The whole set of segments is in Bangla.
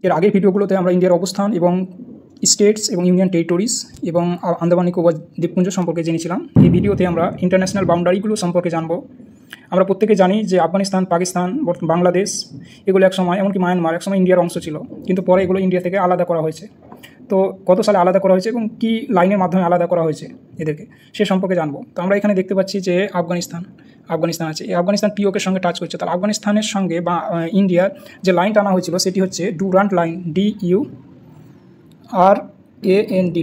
এর আগের ভিডিওগুলোতে আমরা ইন্ডিয়ার অবস্থান এবং স্টেটস এবং ইউনিয়ন টেরিটরিজ এবং আন্দামান নিকোবর দ্বীপপুঞ্জ সম্পর্কে জেনেছিলাম। এই ভিডিওতে আমরা ইন্টারন্যাশনাল বাউন্ডারিগুলো সম্পর্কে জানব। আমরা প্রত্যেকে জানি যে আফগানিস্তান, পাকিস্তান, বাংলাদেশ এগুলো একসময়, এমনকি মায়ানমার একসময় ইন্ডিয়ার অংশ ছিল, কিন্তু পরে এগুলো ইন্ডিয়া থেকে আলাদা করা হয়েছে। তো কত সালে আলাদা করা হয়েছে এবং কী লাইনের মাধ্যমে আলাদা করা হয়েছে এদেরকে, সে সম্পর্কে জানবো। তো আমরা এখানে দেখতে পাচ্ছি যে আফগানিস্তান আছে। এই আফগানিস্তান পিওকের সঙ্গে টাচ করছে। তাহলে আফগানিস্তানের সঙ্গে বা ইন্ডিয়ার যে লাইন টানা হয়েছিল সেটি হচ্ছে Durand line, DURANT,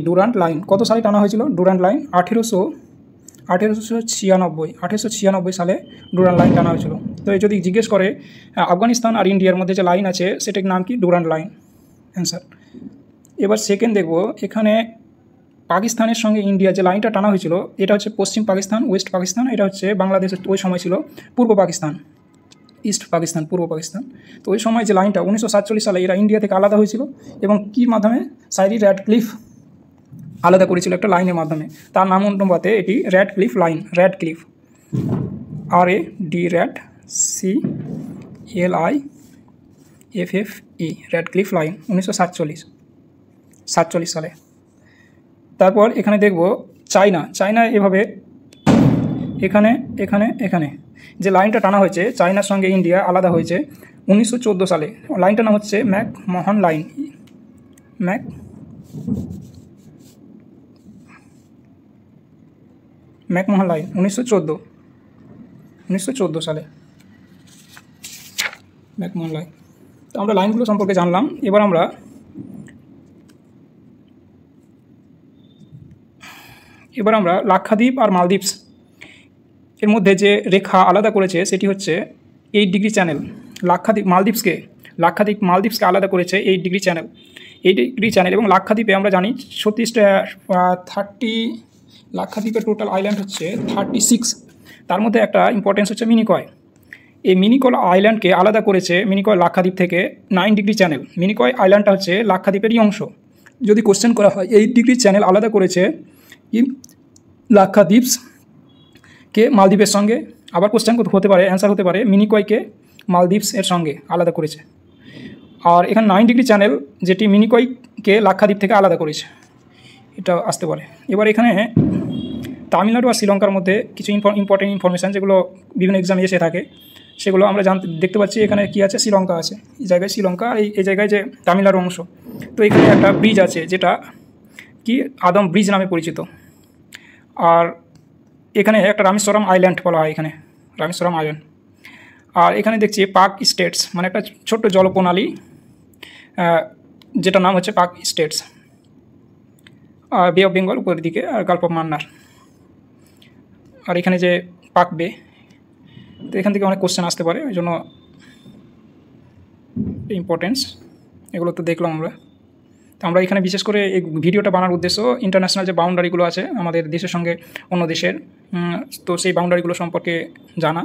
Durand line. কত সালে টানা হয়েছিল ডুরান্ট লাইন? 1896 সালে ডুরান্ট লাইন টানা হয়েছিল। তো যদি জিজ্ঞেস করে আফগানিস্তান আর ইন্ডিয়ার মধ্যে যে লাইন আছে সেটার নাম কি? Durand line, answer. এবার সেকেন্ড দেখব, এখানে পাকিস্তানের সঙ্গে ইন্ডিয়া যে লাইনটা টানা হয়েছিল এটা হচ্ছে পশ্চিম পাকিস্তান, ওয়েস্ট পাকিস্তান। এটা হচ্ছে বাংলাদেশের ওই সময় ছিল পূর্ব পাকিস্তান, ইস্ট পাকিস্তান, পূর্ব পাকিস্তান। তো ওই সময় যে লাইনটা 1947 সালে এরা ইন্ডিয়া থেকে আলাদা হয়েছিল এবং কীর মাধ্যমে? সাইরি র্যাডক্লিফ আলাদা করেছিল একটা লাইনের মাধ্যমে। তার নাম অনুপাতে এটি Radcliffe line, Radcliffe, RADCLIFFE, Radcliffe line 1947 সালে। তারপর এখানে দেখব চায়না এভাবে এখানে যে লাইনটা টানা হয়েছে চায়নার সঙ্গে ইন্ডিয়া আলাদা হয়েছে 1914 সালে। লাইনটার নাম হচ্ছে ম্যাকমোহন লাইন, ম্যাকমোহন লাইন 1914 সালে, ম্যাকমোহন লাইন। তো আমরা লাইনগুলো সম্পর্কে জানলাম। এবার আমরা লাক্ষাদ্বীপ আর মালদ্বীপস এর মধ্যে যে রেখা আলাদা করেছে সেটি হচ্ছে 8 ডিগ্রি চ্যানেল। মালদ্বীপসকে আলাদা করেছে 8 ডিগ্রি চ্যানেল। এবং লাক্ষাদ্বীপে আমরা জানি 30 লাক্ষাদ্বীপের টোটাল আইল্যান্ড হচ্ছে 36। তার মধ্যে একটা ইম্পর্টেন্স হচ্ছে মিনিকয়। এই মিনিকয় আইল্যান্ডকে আলাদা করেছে লাক্ষাদ্বীপ থেকে 9 ডিগ্রি চ্যানেল। মিনিকয় আইল্যান্ডটা হচ্ছে লাক্ষাদ্বীপেরই অংশ। যদি কোশ্চেন করা হয় 8 ডিগ্রি চ্যানেল আলাদা করেছে কি লাক্ষাদ্বীপকে মালদ্বীপের সঙ্গে, আবার কোশ্চেন হতে পারে, অ্যান্সার হতে পারে মিনিকয়কে মালদ্বীপস এর সঙ্গে আলাদা করেছে। আর এখানে 9 ডিগ্রি চ্যানেল যেটি মিনিকয়কে লাক্ষাদ্বীপ থেকে আলাদা করেছে, এটা আসতে পারে। এবার এখানে তামিলনাড়ু আর শ্রীলঙ্কার মধ্যে কিছু ইম্পর্টেন্ট ইনফরমেশান যেগুলো বিভিন্ন এক্সামে এসে থাকে সেগুলো আমরা দেখতে পাচ্ছি। এখানে কি আছে? শ্রীলঙ্কা আছে, এই জায়গায় শ্রীলঙ্কা, আর এই জায়গায় যে তামিলনাড়ু অংশ। তো এখানে একটা ব্রিজ আছে যেটা কি আদম ব্রিজ নামে পরিচিত। আর এখানে একটা রামেশ্বরম আইল্যান্ড বলা হয়, এখানে রামেশ্বরম আইল্যান্ড। আর এখানে দেখছি পাক স্টেটস, মানে একটা ছোট্ট জলপ্রণালী যেটা নাম হচ্ছে পাক স্টেটস। আর বে অফ বেঙ্গল উপরের দিকে, আর গালফ অফ মান্নার। আর এখানে যে পাক বে, তো এখান থেকে অনেক কোশ্চেন আসতে পারে, ওই জন্য ইম্পর্টেন্স এগুলো তো দেখলাম আমরা। তো আমরা এখানে বিশেষ করে এই ভিডিওটা বানার উদ্দেশ্য ইন্টারন্যাশনাল যে বাউন্ডারিগুলো আছে আমাদের দেশের সঙ্গে অন্য দেশের, তো সেই বাউন্ডারিগুলো সম্পর্কে জানা।